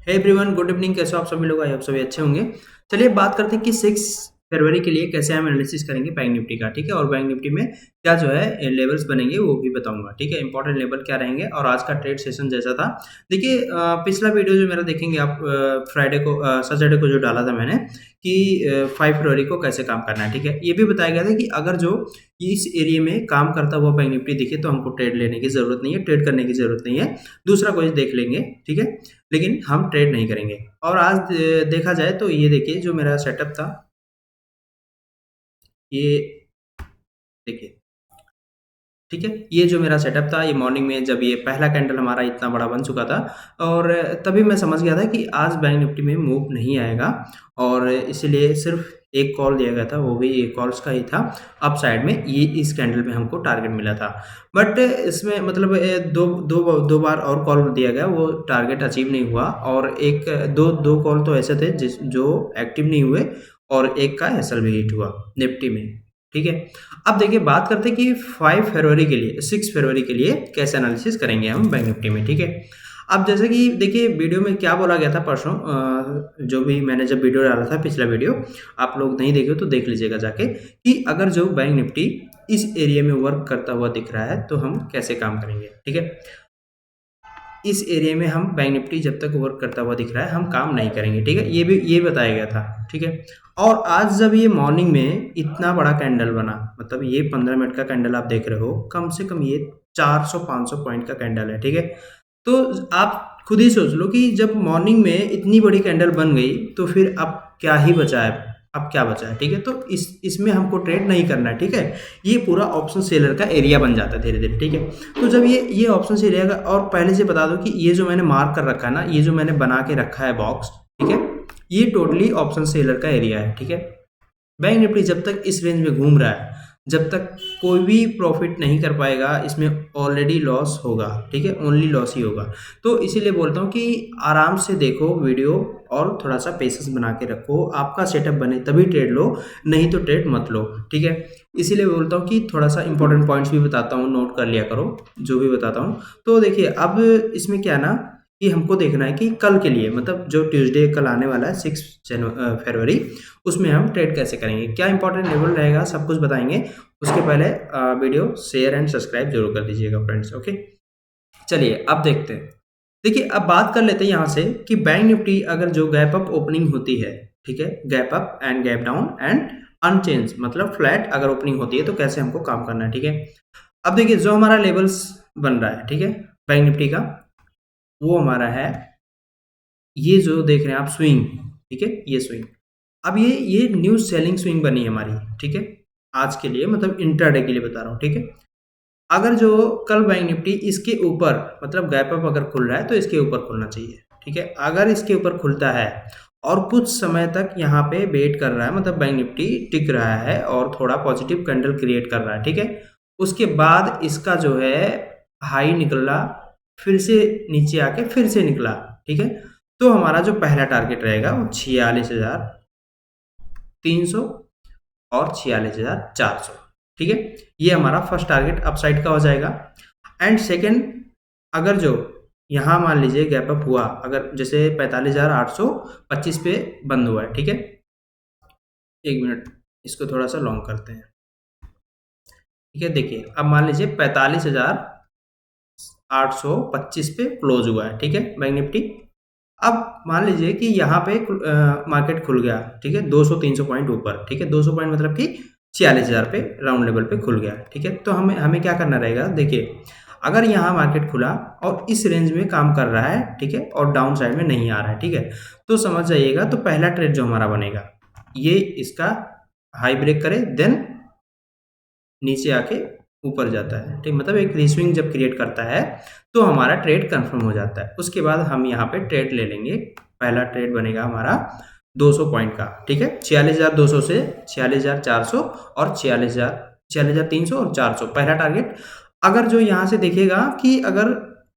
Hey everyone, good evening. कैसे हो आप सभी लोग? आई होप सभी अच्छे होंगे। चलिए बात करते हैं कि 6 फरवरी के लिए कैसे हम एनालिसिस करेंगे बैंक निफ्टी का। ठीक है, और बैंक निफ्टी में क्या जो है लेवल्स बनेंगे वो भी बताऊंगा। ठीक है, इंपॉर्टेंट लेवल क्या रहेंगे और आज का ट्रेड सेशन जैसा था। देखिए पिछला वीडियो जो मेरा देखेंगे आप फ्राइडे को सैटरडे को जो डाला था मैंने कि 5 फरवरी को कैसे काम करना है। ठीक है, ये भी बताया गया था कि अगर जो इस एरिया में काम करता हुआ बैंक निफ्टी दिखे तो हमको ट्रेड लेने की जरूरत नहीं है, ट्रेड करने की जरूरत नहीं है, दूसरा कोई देख लेंगे। ठीक है, लेकिन हम ट्रेड नहीं करेंगे। और आज देखा जाए तो ये देखिए जो मेरा सेटअप था, ये देखिए। ठीक है, ये जो मेरा सेटअप था, ये मॉर्निंग में जब ये पहला कैंडल हमारा इतना बड़ा बन चुका था और तभी मैं समझ गया था कि आज बैंक निफ्टी में मूव नहीं आएगा और इसीलिए सिर्फ एक कॉल दिया गया था, वो भी एक कॉल्स का ही था अप साइड में। ये इस कैंडल में हमको टारगेट मिला था, बट इसमें मतलब दो बार और कॉल दिया गया, वो टारगेट अचीव नहीं हुआ। और एक दो कॉल तो ऐसे थे जो एक्टिव नहीं हुए और एक का एसएल भी हिट हुआ निफ्टी में। ठीक है, अब देखिए बात करते हैं कि 5 फरवरी के लिए 6 फरवरी के लिए कैसे एनालिसिस करेंगे हम बैंक निफ्टी में। ठीक है, अब जैसे कि देखिए वीडियो में क्या बोला गया था परसों, जो भी मैंने जब वीडियो डाला था पिछला वीडियो, आप लोग नहीं देखे हो तो देख लीजिएगा जाके, कि अगर जो बैंक निफ्टी इस एरिया में वर्क करता हुआ दिख रहा है तो हम कैसे काम करेंगे। ठीक है, इस एरिया में हम बैंक निफ्टी जब तक वर्क करता हुआ दिख रहा है हम काम नहीं करेंगे। ठीक है, ये बताया गया था। ठीक है, और आज जब ये मॉर्निंग में इतना बड़ा कैंडल बना, मतलब ये 15 मिनट का कैंडल आप देख रहे हो, कम से कम ये 400-500 पॉइंट का कैंडल है। ठीक है, तो आप खुद ही सोच लो कि जब मॉर्निंग में इतनी बड़ी कैंडल बन गई तो फिर अब क्या ही बचा है, अब क्या बचा है। ठीक है, तो इसमें हमको ट्रेड नहीं करना है। ठीक है, ये पूरा ऑप्शन सेलर का एरिया बन जाता है धीरे धीरे। ठीक है, तो जब ये ऑप्शन एरिया का, और पहले से बता दो कि ये जो मैंने मार्क कर रखा है ना, ये जो मैंने बना के रखा है बॉक्स, ठीक है, ये टोटली ऑप्शन सेलर का एरिया है। ठीक है, बैंक निफ्टी जब तक इस रेंज में घूम रहा है, जब तक कोई भी प्रॉफिट नहीं कर पाएगा, इसमें ऑलरेडी लॉस होगा। ठीक है, ओनली लॉस ही होगा। तो इसीलिए बोलता हूँ कि आराम से देखो वीडियो और थोड़ा सा पेशेंस बना के रखो, आपका सेटअप बने तभी ट्रेड लो, नहीं तो ट्रेड मत लो। ठीक है, इसीलिए बोलता हूँ कि थोड़ा सा इंपॉर्टेंट पॉइंट्स भी बताता हूँ, नोट कर लिया करो जो भी बताता हूँ। तो देखिए अब इसमें क्या ना कि हमको देखना है कि कल के लिए, मतलब जो ट्यूसडे कल आने वाला है 6 फरवरी, उसमें हम ट्रेड कैसे करेंगे, क्या इंपॉर्टेंट लेवल रहेगा, सब कुछ बताएंगे। उसके पहले वीडियो शेयर एंड सब्सक्राइब जरूर कर दीजिएगा फ्रेंड्स। ओके, चलिए अब देखते हैं। देखिए अब बात कर लेते हैं यहाँ से कि बैंक निफ्टी अगर जो गैप अप ओपनिंग होती है, ठीक है, gap up and gap down and unchange, मतलब फ्लैट अगर ओपनिंग होती है तो कैसे हमको काम करना है। ठीक है, अब देखिए जो हमारा लेवल्स बन रहा है, ठीक है, बैंक निफ्टी का, वो हमारा है ये जो देख रहे हैं आप स्विंग। ठीक है, ये स्विंग, अब ये न्यू सेलिंग स्विंग बनी है हमारी। ठीक है, आज के लिए मतलब इंट्राडे के लिए बता रहा हूँ। ठीक है, अगर जो कल बैंक निफ्टी इसके ऊपर, मतलब गैप अप अगर खुल रहा है तो इसके ऊपर खुलना चाहिए। ठीक है, अगर इसके ऊपर खुलता है और कुछ समय तक यहाँ पे वेट कर रहा है, मतलब बैंक निफ्टी टिक रहा है और थोड़ा पॉजिटिव कैंडल क्रिएट कर रहा है। ठीक है, उसके बाद इसका जो है हाई निकला, फिर से नीचे आके फिर से निकला। ठीक है, तो हमारा जो पहला टारगेट रहेगा वो 46,300 और 46,400। ठीक है, ये हमारा फर्स्ट टारगेट अपसाइड का हो जाएगा। एंड सेकेंड, अगर जो यहाँ मान लीजिए गैप अप हुआ, अगर जैसे 45,825 पे बंद हुआ है। ठीक है, एक मिनट, इसको थोड़ा सा लॉन्ग करते हैं। ठीक है, देखिए अब मान लीजिए 45,825 पे क्लोज हुआ है। ठीक है, बैंक निफ्टी, अब मान लीजिए कि यहाँ पे मार्केट खुल गया। ठीक है, 200-300 पॉइंट ऊपर। ठीक है, 200 पॉइंट मतलब कि 46,000 पे राउंड लेवल पे खुल गया। ठीक है, तो हमें क्या करना रहेगा, देखिए अगर यहाँ मार्केट खुला और इस रेंज में काम कर रहा है, ठीक है, और डाउन साइड में नहीं आ रहा है, ठीक है, तो समझ जाइएगा तो पहला ट्रेड जो हमारा बनेगा, ये इसका हाई ब्रेक करे, देन नीचे आके ऊपर जाता है। ठीक, मतलब एक रीस्विंग जब क्रिएट करता है तो हमारा ट्रेड कंफर्म हो जाता है। उसके बाद हम यहाँ पे ट्रेड ले लेंगे। पहला ट्रेड बनेगा हमारा 200 पॉइंट का। ठीक है, 46,200 से 46,400 और 46,300 और 400 पहला टारगेट। अगर जो यहाँ से देखेगा कि अगर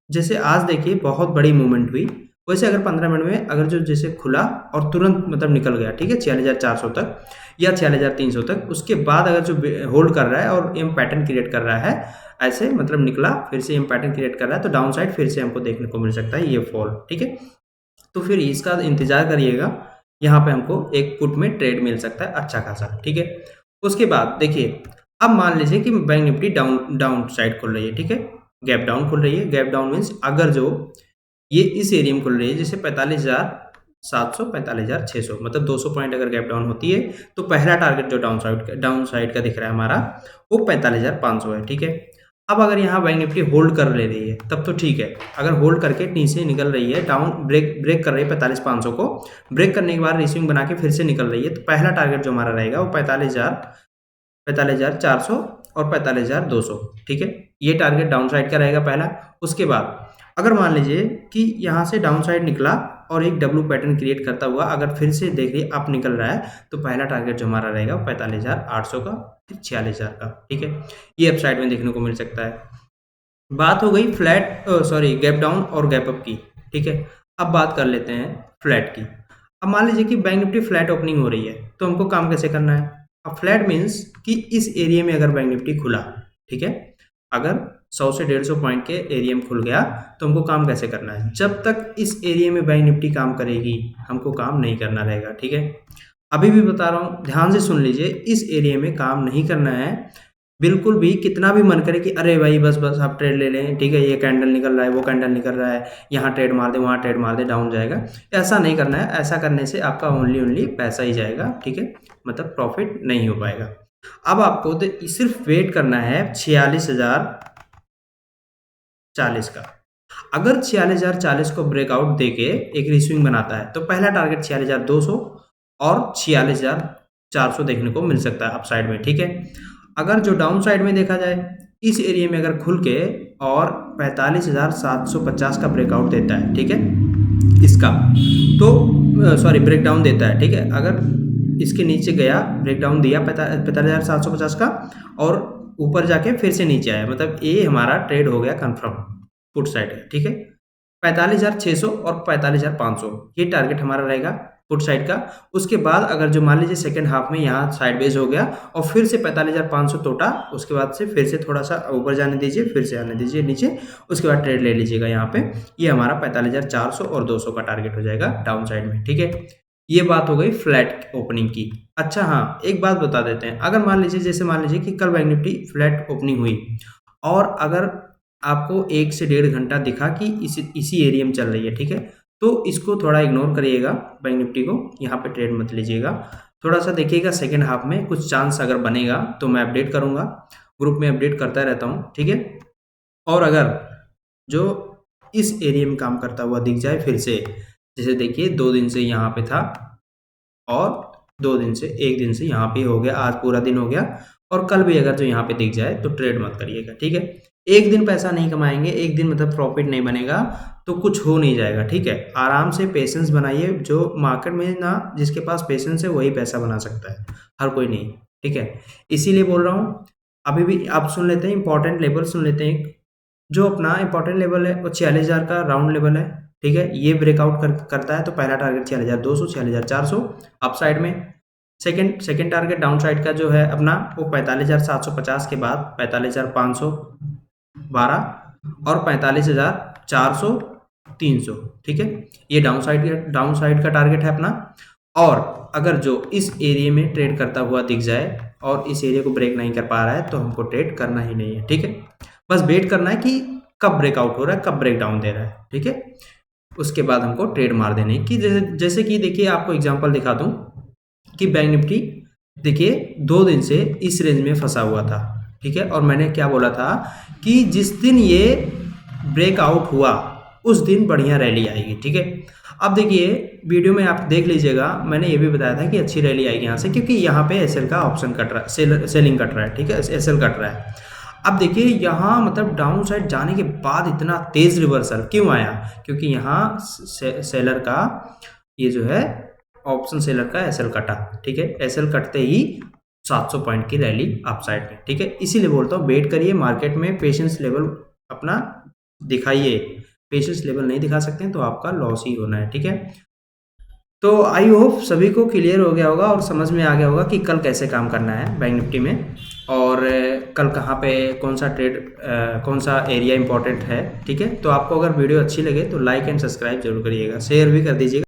जैसे आज देखिए बहुत बड़ी मूवमेंट हुई, वैसे अगर 15 मिनट में अगर जो जैसे खुला और तुरंत मतलब निकल गया, ठीक है, 46,400 तक या 46,300 तक, उसके बाद अगर जो होल्ड कर रहा है और एम पैटर्न क्रिएट कर रहा है, ऐसे मतलब निकला फिर से एम पैटर्न क्रिएट कर रहा है, तो डाउन साइड फिर से हमको देखने को मिल सकता है ये फॉल। ठीक है, तो फिर इसका इंतज़ार करिएगा, यहाँ पे हमको एक पुट में ट्रेड मिल सकता है अच्छा खासा, ठीक है। उसके बाद देखिए, अब मान लीजिए कि बैंक निफ्टी डाउन साइड खुल रही है, ठीक है, गैप डाउन खुल रही है। गैप डाउन मीन्स अगर जो ये इस एरिया में खुल रही है, जैसे 45,700 45,600, मतलब 200 पॉइंट अगर गैप डाउन होती है, तो पहला टारगेट जो डाउन साइड का दिख रहा है हमारा, वो 45,500 है, ठीक है। अब अगर यहाँ बैंक निफ्टी होल्ड कर ले रही है तब तो ठीक है, अगर होल्ड करके नीचे निकल रही है, डाउन ब्रेक कर रही है 45,500 को, ब्रेक करने के बाद रिस्विंग बना के फिर से निकल रही है, तो पहला टारगेट जो हमारा रहेगा वो 45,400 और 45,200, ठीक है। ये टारगेट डाउन साइड का रहेगा पहला। उसके बाद अगर मान लीजिए कि यहाँ से डाउन साइड निकला और एक डब्ल्यू पैटर्न क्रिएट करता हुआ अगर फिर से देखिए अप निकल रहा है, तो पहला टारगेट जो हमारा रहेगा 45,800 का, फिर 46,000 का, ठीक है। ये अप साइड में देखने को मिल सकता है। बात हो गई गैप डाउन और गैप अप की, ठीक है। अब बात कर लेते हैं फ्लैट की। अब मान लीजिए कि बैंक निफ्टी फ्लैट ओपनिंग हो रही है, तो हमको काम कैसे करना है। अब फ्लैट मीन्स कि इस एरिया में अगर बैंक निफ्टी खुला, ठीक है, अगर 100 से 150 पॉइंट के एरिया में खुल गया, तो हमको काम कैसे करना है। जब तक इस एरिया में बैंक निफ्टी काम करेगी, हमको काम नहीं करना रहेगा, ठीक है। अभी भी बता रहा हूँ, ध्यान से सुन लीजिए, इस एरिया में काम नहीं करना है बिल्कुल भी। कितना भी मन करे कि अरे भाई बस बस आप ट्रेड ले लें, ठीक है, ये कैंडल निकल रहा है, वो कैंडल निकल रहा है, यहाँ ट्रेड मार दे, वहाँ ट्रेड मार दे, डाउन जाएगा, ऐसा नहीं करना है। ऐसा करने से आपका ओनली पैसा ही जाएगा, ठीक है, मतलब प्रॉफिट नहीं हो पाएगा। अब आपको तो सिर्फ वेट करना है 46,040 का। अगर 46,040 को ब्रेकआउट देके एक रिस्विंग बनाता है, तो पहला टारगेट 46,200 और 46,400 देखने को मिल सकता है अपसाइड में, ठीक है। अगर जो डाउन साइड में देखा जाए, इस एरिया में अगर खुल के और 45,750 का ब्रेकआउट देता है, ठीक है, इसका तो ब्रेकडाउन देता है, ठीक है। अगर इसके नीचे गया, ब्रेकडाउन दिया 45,750 का और ऊपर जाके फिर से नीचे आया, मतलब ये हमारा ट्रेड हो गया कंफर्म, पुट साइड है, ठीक है। 45,600 और 45,500 ये टारगेट हमारा रहेगा पुट साइड का। उसके बाद अगर जो मान लीजिए सेकंड हाफ में यहाँ साइडवेज हो गया और फिर से 45,500 टोटा, उसके बाद से फिर से थोड़ा सा ऊपर जाने दीजिए, फिर से आने दीजिए नीचे, उसके बाद ट्रेड ले लीजिएगा यहाँ पे। ये हमारा 45,400 और 200 का टारगेट हो जाएगा डाउन साइड में, ठीक है। ये बात हो गई फ्लैट ओपनिंग की। अच्छा हाँ, एक बात बता देते हैं, अगर मान लीजिए कि कल बैंक निफ्टी फ्लैट ओपनिंग हुई और अगर आपको 1 से 1.5 घंटा दिखा कि इसी एरिया में चल रही है, ठीक है, तो इसको थोड़ा इग्नोर करिएगा, बैंक निफ्टी को यहाँ पे ट्रेड मत लीजिएगा। थोड़ा सा देखिएगा सेकेंड हाफ में कुछ चांस अगर बनेगा तो मैं अपडेट करूँगा, ग्रुप में अपडेट करता रहता हूँ, ठीक है। और अगर जो इस एरिया में काम करता हुआ दिख जाए फिर से, जैसे देखिए 2 दिन से यहाँ पे था और 2 दिन से 1 दिन से यहाँ पे हो गया, आज पूरा दिन हो गया, और कल भी अगर जो यहाँ पे दिख जाए तो ट्रेड मत करिएगा, ठीक है। एक दिन पैसा नहीं कमाएंगे, एक दिन मतलब प्रॉफिट नहीं बनेगा तो कुछ हो नहीं जाएगा, ठीक है। आराम से पेशेंस बनाइए, जो मार्केट में ना जिसके पास पेशेंस है वही पैसा बना सकता है, हर कोई नहीं, ठीक है। इसीलिए बोल रहा हूँ। अभी भी आप सुन लेते हैं इंपॉर्टेंट लेवल, सुन लेते हैं। जो अपना इंपॉर्टेंट लेवल है वो 46,000 का राउंड लेवल है, ठीक है। ये ब्रेकआउट करता है तो पहला टारगेट 46,200 46,400 अप साइड में। सेकंड टारगेट डाउन साइड का जो है अपना वो 45,750 के बाद 45,512 और 45,400 300, ठीक है। ये डाउन साइड का टारगेट है अपना। और अगर जो इस एरिया में ट्रेड करता हुआ दिख जाए और इस एरिया को ब्रेक नहीं कर पा रहा है तो हमको ट्रेड करना ही नहीं है, ठीक है। बस वेट करना है कि कब ब्रेकआउट हो रहा है, कब ब्रेक डाउन दे रहा है, ठीक है। उसके बाद हमको ट्रेड मार देने की, जैसे कि देखिए आपको एग्जांपल दिखा दूं कि बैंक निफ्टी देखिए 2 दिन से इस रेंज में फंसा हुआ था, ठीक है। और मैंने क्या बोला था कि जिस दिन ये ब्रेकआउट हुआ उस दिन बढ़िया रैली आएगी, ठीक है। अब देखिए वीडियो में आप देख लीजिएगा, मैंने ये भी बताया था कि अच्छी रैली आएगी यहाँ से, क्योंकि यहाँ पे एसएल का ऑप्शन कट रहा है, सेलिंग कट रहा है, ठीक है, एसएल कट रहा है। अब देखिए यहाँ मतलब डाउन साइड जाने के बाद इतना तेज रिवर्सल क्यों आया, क्योंकि यहाँ सेलर का ये जो है ऑप्शन सेलर का एसएल कटा, ठीक है। एसएल कटते ही 700 पॉइंट की रैली अप साइड में, ठीक है। इसीलिए बोलता हूँ वेट करिए, मार्केट में पेशेंस लेवल अपना दिखाइए। पेशेंस लेवल नहीं दिखा सकते हैं तो आपका लॉस ही होना है, ठीक है। तो आई होप सभी को क्लियर हो गया होगा और समझ में आ गया होगा कि कल कैसे काम करना है बैंक निफ्टी में, और कल कहाँ पे कौन सा ट्रेड, कौन सा एरिया इंपॉर्टेंट है। ठीक है, तो आपको अगर वीडियो अच्छी लगे तो लाइक एंड सब्सक्राइब जरूर करिएगा, शेयर भी कर दीजिएगा।